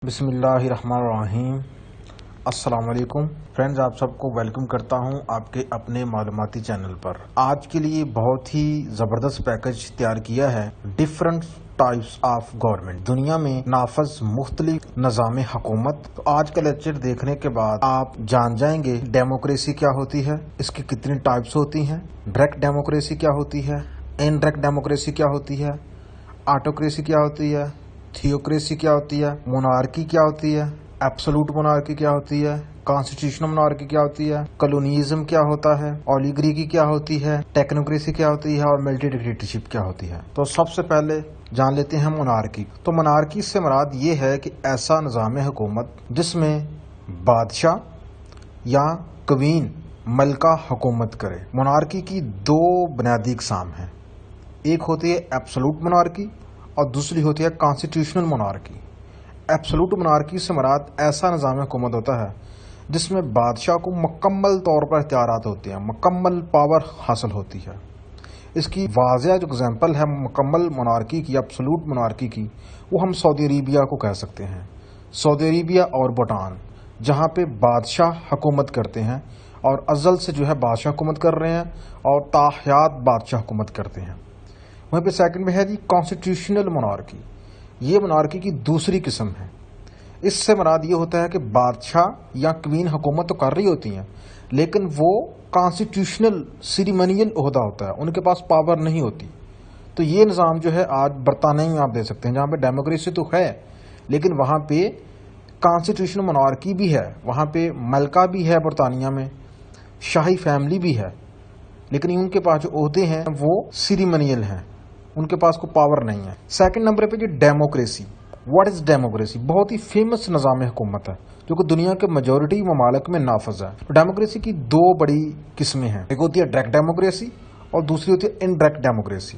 بسم اللہ الرحمن الرحیم۔ السلام علیکم فرینڈز، آپ سب کو ویلکم کرتا ہوں آپ کے اپنے معلوماتی چینل پر۔ آج کے لیے بہت ہی زبردست پیکج تیار کیا ہے، ڈفرنٹ ٹائپس آف گورنمنٹ، دنیا میں نافذ مختلف نظام حکومت۔ تو آج کا لیکچر دیکھنے کے بعد آپ جان جائیں گے ڈیموکریسی کیا ہوتی ہے، اس کی کتنی ٹائپس ہوتی ہیں، ڈائریکٹ ڈیموکریسی کیا ہوتی ہے، انڈائریکٹ ڈیموکریسی کیا ہوتی ہے، آٹوکریسی کیا ہوتی ہے، تھیوکریسی کیا ہوتی ہے، مونارکی کیا ہوتی ہے، ایبسولوٹ مونارکی کیا ہوتی ہے، کانسٹیٹیوشنل مونارکی کیا ہوتی ہے، کالونیزم کیا ہوتا ہے، اولیگریکی کیا ہوتی ہے، ٹیکنوکریسی کیا ہوتی ہے، اور ملٹی ڈکٹیٹرشپ کیا ہوتی ہے۔ تو سب سے پہلے جان لیتے ہیں مونارکی۔ تو مونارکی سے مراد یہ ہے کہ ایسا نظام حکومت جس میں بادشاہ یا کوین ملکہ حکومت کرے۔ مونارکی کی دو بنیادی اقسام ہیں، ایک ہوتی ہے ایبسولوٹ مونارکی اور دوسری ہوتی ہے کانسٹیٹیوشنل مونارکی۔ ایبسولوٹ مونارکی سے مراد ایسا نظام حکومت ہوتا ہے جس میں بادشاہ کو مکمل طور پر اختیارات ہوتے ہیں، مکمل پاور حاصل ہوتی ہے۔ اس کی واضح جو اگزامپل ہے مکمل مونارکی کی، ایبسولوٹ مونارکی کی، وہ ہم سعودی عربیہ کو کہہ سکتے ہیں۔ سعودی عربیہ اور بھوٹان، جہاں پہ بادشاہ حکومت کرتے ہیں اور ازل سے جو ہے بادشاہ حکومت کر رہے ہیں اور تاحیات بادشاہ حکومت کرتے ہیں۔ وہیں پہ سیکنڈ میں ہے جی کانسٹیٹیوشنل مونارکی۔ یہ مونارکی کی دوسری قسم ہے۔ اس سے مراد یہ ہوتا ہے کہ بادشاہ یا کوین حکومت تو کر رہی ہوتی ہیں لیکن وہ کانسٹیٹیوشنل سیریمونیل عہدہ ہوتا ہے، ان کے پاس پاور نہیں ہوتی۔ تو یہ نظام جو ہے آج برطانیہ میں آپ دیکھ سکتے ہیں، جہاں پہ ڈیموکریسی تو ہے لیکن وہاں پہ کانسٹیٹیوشنل مونارکی بھی ہے، وہاں پہ ملکہ بھی ہے، برطانیہ میں شاہی فیملی بھی ہے، لیکن ان کے پاس جو عہدے ہیں وہ سیریمونیل ہیں، ان کے پاس کوئی پاور نہیں ہے۔ سیکنڈ نمبر پہ جو ڈیموکریسی، واٹ از ڈیموکریسی؟ بہت ہی فیمس نظام حکومت ہے جو کہ دنیا کے میجورٹی ممالک میں نافذ ہے۔ ڈیموکریسی کی دو بڑی قسمیں ہیں، ایک ہوتی ہے ڈائریکٹ ڈیموکریسی اور دوسری ہوتی ہے انڈائریکٹ ڈیموکریسی۔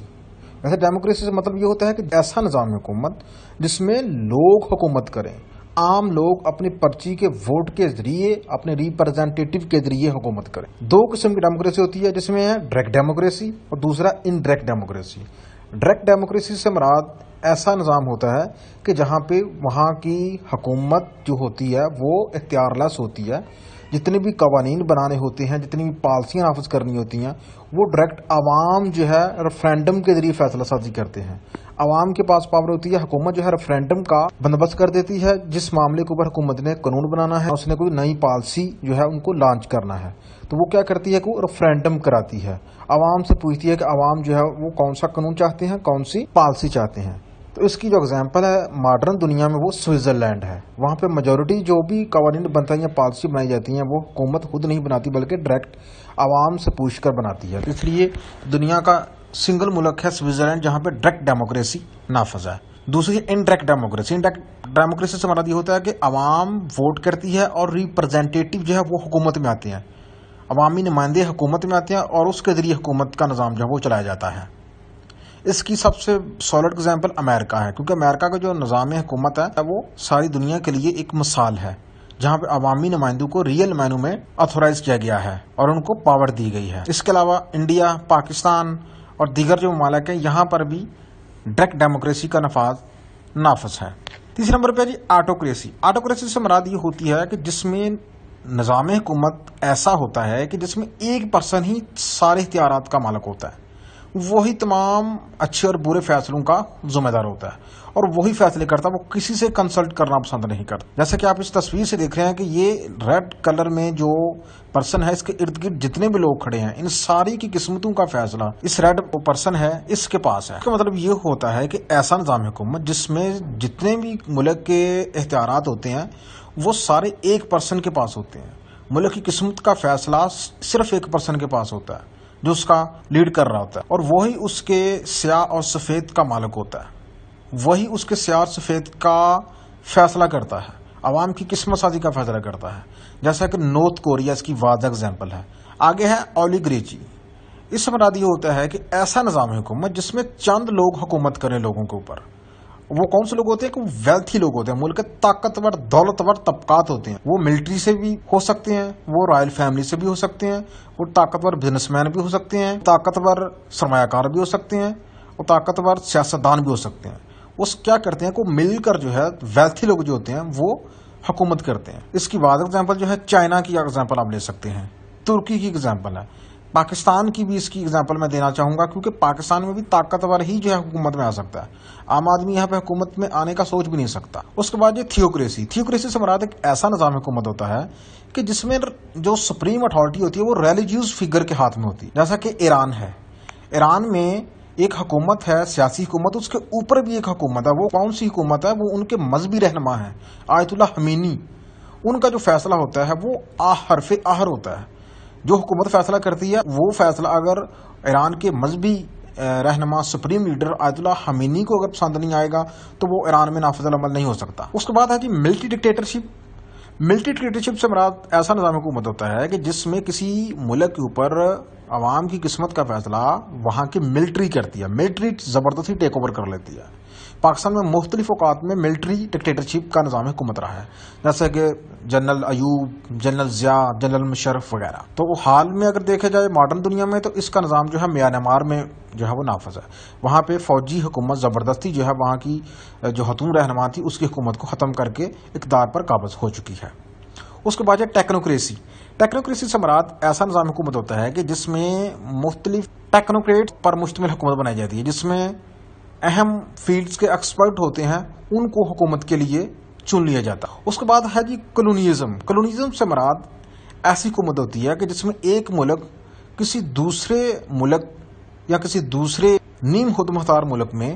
ویسے ڈیموکریسی سے مطلب یہ ہوتا ہے کہ ایسا نظام حکومت جس میں لوگ حکومت کریں، عام لوگ اپنی پرچی کے ووٹ کے ذریعے، اپنے ریپرزینٹیٹیو کے ذریعے حکومت کریں۔ دو قسم کی ڈیموکریسی ہوتی ہے جس میں ہے ڈائریکٹ ڈیموکریسی اور دوسرا انڈائریکٹ ڈیموکریسی۔ ڈائریکٹ ڈیموکریسی سے مراد ایسا نظام ہوتا ہے کہ جہاں پہ وہاں کی حکومت جو ہوتی ہے وہ اختیار لیس ہوتی ہے، جتنے بھی قوانین بنانے ہوتے ہیں، جتنی بھی پالیسیاں نافذ کرنی ہوتی ہیں، وہ ڈائریکٹ عوام جو ہے ریفرینڈم کے ذریعے فیصلہ سازی کرتے ہیں۔ عوام کے پاس پاور ہوتی ہے، حکومت جو ہے ریفرینڈم کا بندوبست کر دیتی ہے، جس معاملے کے اوپر حکومت نے قانون بنانا ہے، اس نے کوئی نئی پالیسی جو ہے ان کو لانچ کرنا ہے، تو وہ کیا کرتی ہے کہ وہ ریفرینڈم کراتی ہے، عوام سے پوچھتی ہے کہ عوام جو ہے وہ کون سا قانون چاہتے ہیں، کون سی پالیسی چاہتے ہیں۔ تو اس کی جو اگزامپل ہے ماڈرن دنیا میں وہ سوئٹزرلینڈ ہے۔ وہاں پہ میجورٹی جو بھی قوانین بنتا ہے یا پالیسی بنائی جاتی ہیں وہ حکومت خود نہیں بناتی بلکہ ڈائریکٹ عوام سے پوچھ کر بناتی ہے۔ اس لیے دنیا کا سنگل ملک ہے سوئٹزرلینڈ جہاں پہ ڈائریکٹ ڈیموکریسی نافذ ہے۔ دوسری انڈائریکٹ ڈیموکریسی۔ انڈائریکٹ ڈیموکریسی سے مراد یہ ہوتا ہے کہ عوام ووٹ کرتی ہے اور ریپرزینٹیٹیو جو ہے وہ حکومت میں آتے ہیں، عوامی نمائندے حکومت میں آتے ہیں اور اس کے ذریعے حکومت کا نظام جو ہے وہ چلایا جاتا ہے۔ اس کی سب سے سالڈ اگزامپل امریکہ ہے، کیونکہ امریکہ کا جو نظام حکومت ہے وہ ساری دنیا کے لیے ایک مثال ہے، جہاں پہ عوامی نمائندوں کو ریئل معنوں میں آتھورائز کیا گیا ہے اور ان کو پاور دی گئی ہے۔ اس کے علاوہ انڈیا، پاکستان اور دیگر جو ممالک ہیں یہاں پر بھی ڈائریکٹ ڈیموکریسی کا نافذ ہے۔ تیسرے نمبر پہ جی آٹوکریسی۔ آٹوکریسی سے مراد یہ ہوتی ہے کہ جس میں نظام حکومت ایسا ہوتا ہے کہ جس میں ایک پرسن ہی سارے اختیارات کا مالک ہوتا ہے، وہی تمام اچھے اور برے فیصلوں کا ذمہ دار ہوتا ہے اور وہی فیصلے کرتا ہے، وہ کسی سے کنسلٹ کرنا پسند نہیں کرتا۔ جیسے کہ آپ اس تصویر سے دیکھ رہے ہیں کہ یہ ریڈ کلر میں جو پرسن ہے، اس کے ارد گرد جتنے بھی لوگ کھڑے ہیں، ان ساری کی قسمتوں کا فیصلہ اس ریڈ پرسن ہے اس کے پاس ہے۔ اس کا مطلب یہ ہوتا ہے کہ ایسا نظام حکومت جس میں جتنے بھی ملک کے اختیارات ہوتے ہیں وہ سارے ایک پرسن کے پاس ہوتے ہیں، ملک کی قسمت کا فیصلہ صرف ایک پرسن کے پاس ہوتا ہے جو اس کا لیڈ کر رہا ہوتا ہے، اور وہی اس کے سیاہ اور سفید کا مالک ہوتا ہے، وہی اس کے سیاہ اور سفید کا فیصلہ کرتا ہے، عوام کی قسمت سازی کا فیصلہ کرتا ہے، جیسا کہ نارتھ کوریا اس کی واضح اگزامپل ہے۔ آگے ہے اولیگریچی۔ اس سے مراد یہ ہوتا ہے کہ ایسا نظام حکومت جس میں چند لوگ حکومت کریں لوگوں کے اوپر۔ وہ کون سے لوگ ہوتے ہیں کہ وہ ویلتھی لوگ ہوتے ہیں، ملک کے طاقتور دولتور طبقات ہوتے ہیں، وہ ملٹری سے بھی ہو سکتے ہیں، وہ رائل فیملی سے بھی ہو سکتے ہیں، وہ طاقتور بزنس مین بھی ہو سکتے ہیں، طاقتور سرمایہ کار بھی ہو سکتے ہیں، وہ طاقتور سیاستدان بھی ہو سکتے ہیں۔ وہ کیا کرتے ہیں کو مل کر جو ہے ویلتھی لوگ جو ہوتے ہیں وہ حکومت کرتے ہیں. اس کی بعد ایگزامپل جو ہے چائنا کی ایگزامپل آپ لے سکتے ہیں, ترکی کی ایگزامپل ہے, پاکستان کی بھی اس کی ایگزامپل میں دینا چاہوں گا, کیونکہ پاکستان میں بھی طاقتور ہی جو ہے حکومت میں آ سکتا ہے. عام آدمی یہاں پہ حکومت میں آنے کا سوچ بھی نہیں سکتا. اس کے بعد یہ تھیوکریسی سے مراد ایک ایسا نظام حکومت ہوتا ہے کہ جس میں جو سپریم اتھارٹی ہوتی ہے وہ ریلیجیوس فگر کے ہاتھ میں ہوتی ہے. جیسا کہ ایران ہے, ایران میں ایک حکومت ہے, سیاسی حکومت, اس کے اوپر بھی ایک حکومت ہے. وہ کون سی حکومت ہے؟ وہ ان کے مذہبی رہنما ہیں آیت اللہ خمینی. ان کا جو فیصلہ ہوتا ہے وہ حرف آخر ہوتا ہے. جو حکومت فیصلہ کرتی ہے وہ فیصلہ اگر ایران کے مذہبی رہنما سپریم لیڈر آیت اللہ خمینی کو اگر پسند نہیں آئے گا تو وہ ایران میں نافذ العمل نہیں ہو سکتا. اس کے بعد ہے جی ملٹری ڈکٹیٹرشپ. ملٹری ڈکٹیٹرشپ سے مراد ایسا نظام حکومت ہوتا ہے کہ جس میں کسی ملک کے اوپر عوام کی قسمت کا فیصلہ وہاں کی ملٹری کرتی ہے. ملٹری زبردستی ٹیک اوور کر لیتی ہے. پاکستان میں مختلف اوقات میں ملٹری ڈکٹیٹرشپ کا نظام حکومت رہا ہے, جیسے کہ general Ayub, general Zia, general Musharraf وغیرہ. تو حال میں اگر دیکھا جائے ماڈرن دنیا میں تو اس کا نظام جو ہے میانمار میں جو ہے وہ نافذ ہے. وہاں پہ فوجی حکومت زبردستی جو ہے وہاں کی جو حتوم رہنما تھی اس کی حکومت کو ختم کر کے اقتدار پر قابض ہو چکی ہے. اس کے بعد ہے ٹیکنوکریسی. ٹیکنوکریسی سے مراد ایسا نظام حکومت ہوتا ہے کہ جس میں مختلف ٹیکنوکریٹ پر مشتمل حکومت بنائی جاتی ہے, جس میں اہم فیلڈز کے ایکسپرٹ ہوتے ہیں, ان کو حکومت کے لیے چن لیا جاتا ہے. اس کے بعد ہے جی کلونیزم. کلونیزم سے مراد ایسی حکومت ہوتی ہے کہ جس میں ایک ملک کسی دوسرے ملک یا کسی دوسرے نیم خود مختار ملک میں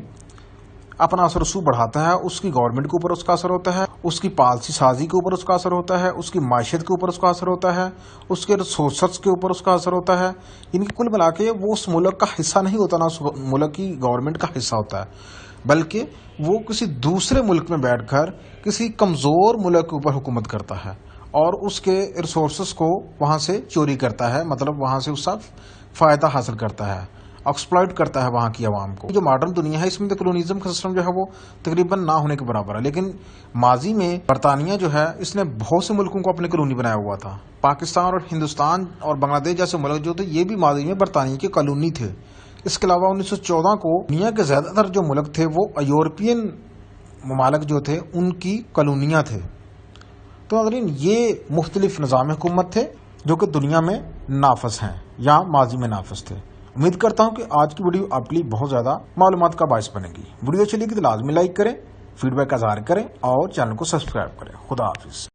اپنا اثر رسوخ بڑھاتا ہے. اس کی گورنمنٹ کے اوپر اس کا اثر ہوتا ہے, اس کی پالیسی سازی کے اوپر اس کا اثر ہوتا ہے, اس کی معیشت کے اوپر اس کا اثر ہوتا ہے, اس کے ریسورسز کے اوپر اس کا اثر ہوتا ہے. یعنی کہ کل ملا کے وہ اس ملک کا حصہ نہیں ہوتا, نہ اس ملک کی گورنمنٹ کا حصہ ہوتا ہے, بلکہ وہ کسی دوسرے ملک میں بیٹھ کر کسی کمزور ملک کے اوپر حکومت کرتا ہے اور اس کے ریسورسز کو وہاں سے چوری کرتا ہے, مطلب وہاں سے اس کا فائدہ حاصل کرتا ہے, ایکسپلائٹ کرتا ہے وہاں کی عوام کو. جو ماڈرن دنیا ہے اس میں تو کلونیزم کا سسٹم جو ہے وہ تقریباً نہ ہونے کے برابر ہے. لیکن ماضی میں برطانیہ جو ہے اس نے بہت سے ملکوں کو اپنے کالونی بنایا ہوا تھا. پاکستان اور ہندوستان اور بنگلہ دیش جیسے ملک جو تھے یہ بھی ماضی میں برطانیہ کے کالونی تھے. اس کے علاوہ 1914 کو دنیا کے زیادہ تر جو ملک تھے وہ یورپین ممالک جو تھے ان کی کالونیاں تھے. تو ناظرین یہ مختلف نظام حکومت تھے جو کہ دنیا میں نافذ ہیں یا ماضی میں نافذ تھے. امید کرتا ہوں کہ آج کی ویڈیو آپ کے لیے بہت زیادہ معلومات کا باعث بنے گی. ویڈیو اچھی لگی تو لازمی لائک کریں, فیڈ بیک کا اظہار کریں اور چینل کو سبسکرائب کریں. خدا حافظ.